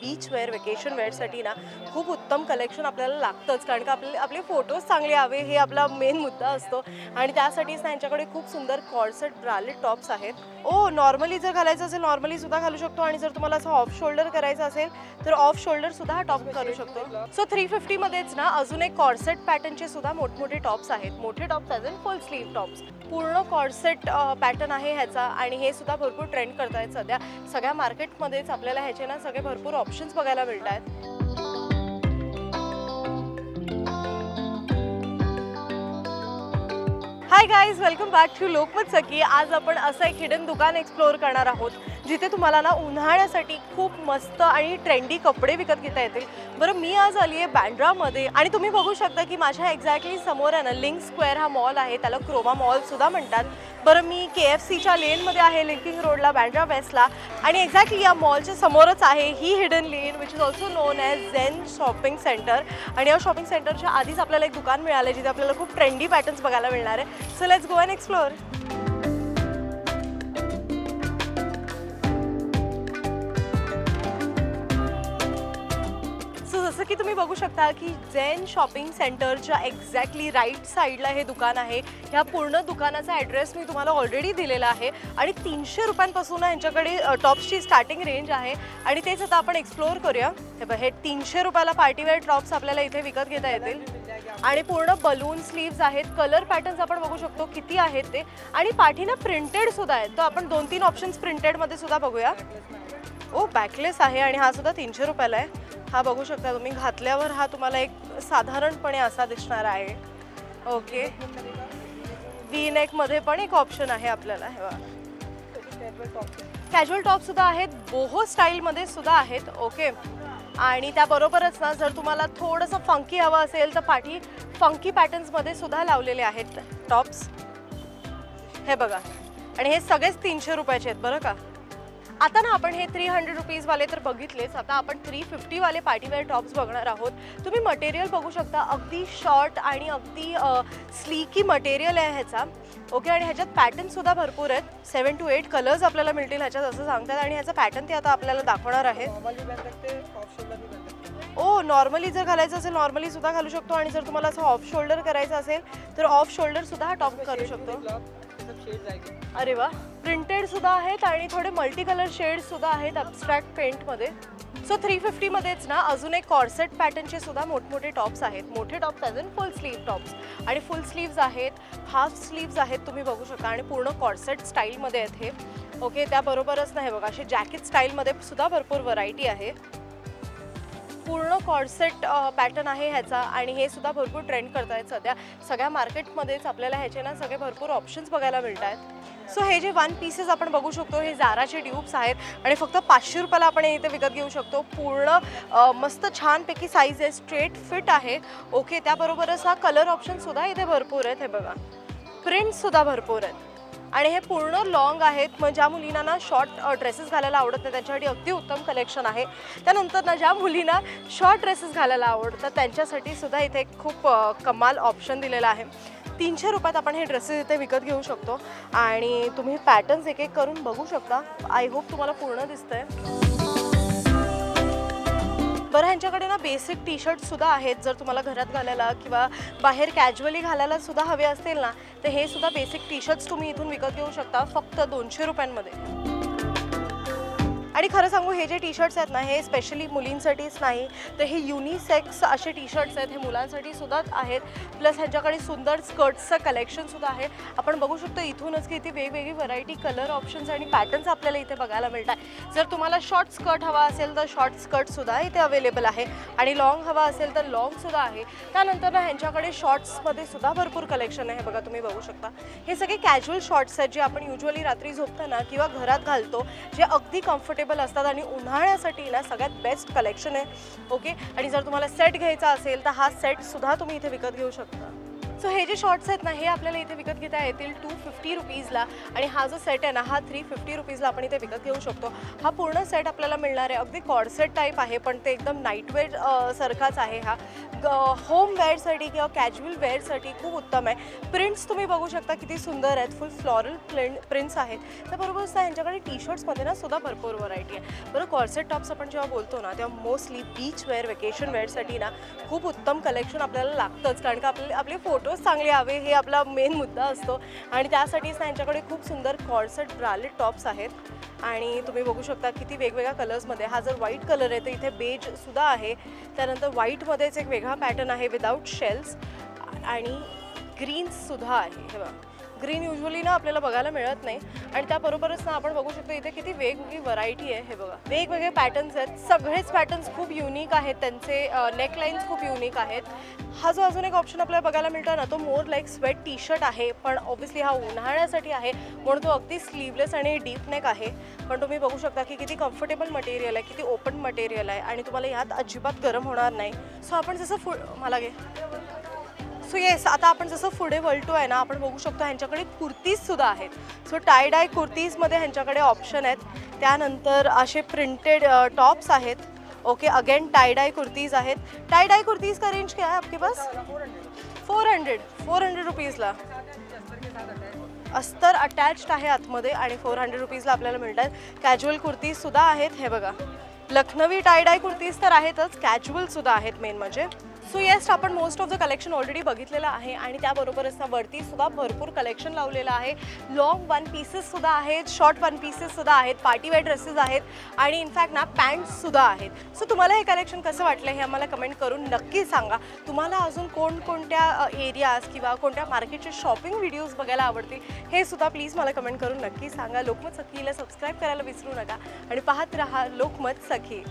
Beach wear vacation वेअरसाठी ना खूप उत्तम कलेक्शन आपल्याला लागतंच, कारण का आपले फोटोज चांगले यावे हे आपला मेन मुद्दा असतो. आणि त्यासाठीच ना यांच्याकडे खूप सुंदर कॉर्सेट ब्रालेट टॉप्स आहेत. नॉर्मली जर घालायचं असेल नॉर्मली सुद्धा घालू शकतो, आणि जर तुम्हाला असं ऑफ शोल्डर करायचं असेल तर ऑफ शोल्डर सुद्धा हा टॉप करू शकतो. सो 350 मध्येच ना अजून एक कॉर्सेट पॅटर्नचे सुद्धा मोठमोठे टॉप्स आहेत. मोठे टॉप्स अजून फुल स्लीव टॉप्स, पूर्ण कॉर्सेट पॅटर्न आहे ह्याचा, आणि हे सुद्धा भरपूर ट्रेंड करत आहेत सध्या. सगळ्या मार्केटमध्येच आपल्याला ह्याचे ना सगळे भरपूर ऑप्शन्स बघायला मिळत आहेत. Hi guys, welcome back to Lokmat Sakhi. आज आपण असं एक हिडन दुकान एक्सप्लोअर करणार आहोत जिथे तुम्हाला ना उन्हाळ्यासाठी खूप मस्त आणि ट्रेंडी कपडे विकत घेता येतील. बरं, मी आज आली आहे बँड्रामध्ये, आणि तुम्ही बघू शकता की माझ्या एक्झॅक्टली समोर आहे ना लिंक स्क्वेअर हा मॉल आहे, त्याला क्रोमा मॉल सुद्धा म्हणतात. बरं, मी KFCच्या लेनमध्ये आहे, लिंकिंग रोडला बँड्रा वेस्टला, आणि एक्झॅक्टली या मॉलच्या समोरच आहे ही hidden lane which is also known as Zen shopping centre. आणि या शॉपिंग सेंटरच्या आधीच आपल्याला एक दुकान मिळालं जिथे आपल्याला खूप ट्रेंडी पॅटर्न्स बघायला मिळणार आहे. So let's go and explore. जसं की तुम्ही बघू शकता की झेन शॉपिंग सेंटरच्या एक्झॅक्टली राईट साईडला हे दुकान आहे. ह्या पूर्ण दुकानाचा ॲड्रेस मी तुम्हाला ऑलरेडी दिलेला आहे, आणि 300 रुपयांपासून यांच्याकडे टॉप्सची स्टार्टिंग रेंज आहे, आणि तेच आता आपण एक्सप्लोअर करूया. हे 300 रुपयाला पार्टीवेअर टॉप्स आपल्याला इथे विकत घेता येतील, आणि पूर्ण बलून स्लीव्स आहेत. कलर पॅटर्न्स आपण बघू शकतो किती आहेत ते, आणि पाठीनं प्रिंटेड सुद्धा आहेत. तर आपण 2-3 ऑप्शन्स प्रिंटेडमध्ये सुद्धा बघूया. बॅकलेस आहे, आणि हा सुद्धा 300 रुपयाला आहे. हा बघू शकता तुम्ही, घातल्यावर हा तुम्हाला एक साधारणपणे असा दिसणार आहे. ओके, व्ही नेकमध्ये पण एक ऑप्शन आहे आपल्याला. कॅज्युअल टॉप सुद्धा आहेत, बोहो स्टाईलमध्ये सुद्धा आहेत. ओके, आणि त्याबरोबरच ना जर तुम्हाला थोडंसं फंकी हवं असेल तर पाठी फंकी पॅटर्न्समध्ये सुद्धा लावलेले आहेत टॉप्स. हे बघा, आणि हे सगळेच 300 रुपयाचे आहेत बरं का. आता ना आपण हे 300 रुपीजवाले तर बघितलेच, आता आपण 350 वाले पार्टीवेअर टॉप्स बघणार आहोत. तुम्ही मटेरियल बघू शकता, अगदी शॉर्ट आणि अगदी स्लीकी मटेरियल आहे ह्याचा. ओके, आणि ह्याच्यात पॅटर्न सुद्धा भरपूर आहेत. 7 to 8 कलर्स आपल्याला मिळतील ह्याच्यात असं सांगतात, आणि ह्याचा पॅटर्न ते आता आपल्याला दाखवणार आहे. नॉर्मली जर घालायचं असेल नॉर्मली सुद्धा घालू शकतो, आणि जर तुम्हाला असं ऑफ शोल्डर करायचं असेल तर ऑफ शोल्डर सुद्धा हा टॉप करू शकतो. अरे वा, प्रिंटेड सुद्धा आहेत, आणि थोडे मल्टी कलर शेड्स सुद्धा आहेत ॲब्स्ट्रॅक्ट पेंटमध्ये. सो 350 मध्येच ना अजून एक कॉर्सेट पॅटर्नचे सुद्धा मोठमोठे टॉप्स आहेत. मोठे टॉप्स अजून फुल स्लीव टॉप्स, आणि फुल स्लीव्ज आहेत, हाफ स्लीव्ज आहेत तुम्ही बघू शकता, आणि पूर्ण कॉर्सेट स्टाईलमध्ये आहेत हे. ओके, त्याबरोबरच नाही बघा, असे जॅकेट स्टाईलमध्ये सुद्धा भरपूर व्हरायटी आहे. पूर्ण कॉर्सेट पॅटर्न आहे ह्याचा, आणि हे सुद्धा भरपूर ट्रेंड करत आहेत सध्या. सगळ्या मार्केटमध्येच आपल्याला ह्याचे ना सगळे भरपूर ऑप्शन्स बघायला मिळत आहेत. सो हे जे 1 पीसेस आपण बघू शकतो हे झाराचे ड्यूप्स आहेत, आणि फक्त 500 रुपयाला आपण इथे विकत घेऊ शकतो. पूर्ण मस्त छानपैकी साईज आहे, स्ट्रेट फिट आहे. ओके, त्याबरोबरच हा कलर ऑप्शनसुद्धा इथे भरपूर आहेत. हे बघा, प्रिंट्ससुद्धा भरपूर आहेत, आणि हे पूर्ण लॉंग आहेत. मग ज्या मुलींना ना शॉर्ट ड्रेसेस घालायला आवडत नाही त्यांच्यासाठी अगदी उत्तम कलेक्शन आहे. त्यानंतर ना ज्या मुलींना शॉर्ट ड्रेसेस घालायला आवडतात त्यांच्यासाठी सुद्धा इथे खूप कमाल ऑप्शन दिलेला आहे. 300 रुपयात आपण हे ड्रेसेस इथे विकत घेऊ शकतो, आणि तुम्ही पॅटर्न्स एक एक करून बघू शकता. आय होप तुम्हाला पूर्ण दिसतंय. बरं, ह्यांच्याकडे ना बेसिक टी शर्टसुद्धा आहेत. जर तुम्हाला घरात घालायला किंवा बाहेर कॅज्युअली घालायला सुद्धा हवे असतील ना, तर हे सुद्धा बेसिक टी शर्ट्स तुम्ही इथून विकत घेऊ शकता फक्त 200 रुपयांमध्ये. आणि खरं सांगू, हे जे टी शर्ट्स आहेत ना हे स्पेशली मुलींसाठीच नाही, तर हे युनिसेक्स असे टी शर्ट्स आहेत, हे मुलांसाठी सुद्धा आहेत. प्लस ह्यांच्याकडे सुंदर स्कर्ट्सचं कलेक्शनसुद्धा आहे. आपण बघू शकतो इथूनच की इथे वेगवेगळी व्हरायटी, कलर ऑप्शन्स आणि पॅटर्न्स आपल्याला इथे बघायला मिळतात. जर तुम्हाला शॉर्ट स्कर्ट हवा असेल तर शॉर्ट स्कर्टसुद्धा इथे अवेलेबल आहे, आणि लॉंग हवा असेल तर लॉंगसुद्धा आहे. त्यानंतर ना ह्यांच्याकडे शॉर्ट्समध्ये सुद्धा भरपूर कलेक्शन आहे. बघा, तुम्ही बघू शकता हे सगळे कॅज्युअल शॉर्ट्स आहेत जे आपण युजली रात्री झोपताना किंवा घरात घालतो, जे अगदी कम्फर्टेबल असतात, आणि उन्हाळ्यासाठी ना सगळ्यात बेस्ट कलेक्शन आहे. ओके, आणि जर तुम्हाला सेट घ्यायचा असेल तर हा सेट सुद्धा तुम्ही इथे विकत घेऊ शकता. सो हे जे शॉर्ट्स आहेत ना हे आपल्याला इथे विकत घेता येतील 250 रुपीजला आणि हा जो सेट आहे ना हा 350 रुपीजला आपण इथे विकत घेऊ शकतो. हा पूर्ण सेट आपल्याला मिळणार आहे. अगदी कॉर्सेट टाईप आहे पण ते एकदम नाईटवेअर सारखाच आहे. हा होम वेअरसाठी किंवा कॅज्युअल वेअरसाठी खूप उत्तम आहे. प्रिंट्स तुम्ही बघू शकता किती सुंदर आहेत. फुल फ्लॉरल प्रिंट्स आहेत. त्याबरोबर यांच्याकडे टी शर्ट्समध्ये ना सुद्धा भरपूर व्हरायटी आहे. बरं कॉर्सेट टॉप्स आपण जेव्हा बोलतो ना तेव्हा मोस्टली बीच वेअर वेकेशन वेअरसाठी ना खूप उत्तम कलेक्शन आपल्याला लागतंच. कारण का आपले फोटोज चांगले हवे हे आपला मेन मुद्दा असतो आणि त्यासाठीच त्यांच्याकडे खूप सुंदर कॉर्सेट ब्रालेट टॉप्स आहेत. आणि तुम्ही बघू शकता किती वेगवेगळ्या कलर्समध्ये. हा जर व्हाईट कलर आहे तर इथे बेज सुद्धा आहे. त्यानंतर व्हाईटमध्येच एक वेगळा पॅटर्न आहे विदाऊट शेल्स आणि ग्रीन्ससुद्धा आहे. हे बघा ग्रीन युजली ना आपल्याला बघायला मिळत नाही. आणि त्याबरोबरच ना आपण बघू शकतो इथे किती वेगवेगळी व्हरायटी आहे. हे बघा वेगवेगळे पॅटर्न्स आहेत. सगळेच पॅटर्न्स खूप युनिक आहेत. त्यांचे नेकलाईन्स खूप युनिक आहेत. हा जो अजून एक ऑप्शन आपल्याला बघायला मिळतो ना तो मोर लाईक स्वेट टी शर्ट आहे. पण ऑब्व्हियसली हा उन्हाळ्यासाठी आहे म्हणून तो अगदी स्लीवलेस आणि डीप नेक आहे. पण तुम्ही बघू शकता की किती कम्फर्टेबल मटेरियल आहे, किती ओपन मटेरियल आहे आणि तुम्हाला ह्यात अजिबात गरम होणार नाही. सो आपण जसं मला घे सो येस आता आपण जसं पुढे वळतो आहे ना आपण बघू शकतो ह्यांच्याकडे कुर्तीजसुद्धा आहेत. सो टाय डाय कुर्तीजमध्ये ह्यांच्याकडे ऑप्शन आहेत. त्यानंतर असे प्रिंटेड टॉप्स आहेत. Okay again tie dye kurtis आहेत. टाई डाई कुर्तीज़ का रेंज क्या है आपके पास? 400 रुपीज़ला अस्तर अटॅच्ड आहे आतमध्ये आणि 400 रुपीजला आपल्याला मिळतात. कॅज्युअल कुर्तीजसुद्धा आहेत. हे बघा लखनवी टाय डाय कुर्तीज तर आहेतच, कॅज्युअलसुद्धा आहेत मेन म्हणजे. सो येस आपण most of the collection already बघितलेलं आहे आणि त्याबरोबरच ना वरतीसुद्धा भरपूर कलेक्शन लावलेलं आहे. लॉंग वन पीसेससुद्धा आहेत, शॉर्ट वन पीसेससुद्धा आहेत, पार्टीवेअर ड्रेसेस आहेत आणि इनफॅक्ट ना पॅन्ट्ससुद्धा आहेत. सो तुम्हाला हे कलेक्शन कसं वाटलं हे आम्हाला कमेंट करून नक्की सांगा. तुम्हाला अजून कोणकोणत्या एरियाज किंवा कोणत्या मार्केटचे शॉपिंग व्हिडिओज बघायला आवडतील हे सुद्धा प्लीज मला कमेंट करून नक्की सांगा. लोकमत सखीला सबस्क्राईब करायला विसरू नका आणि पाहत रहा लोकमत सखी.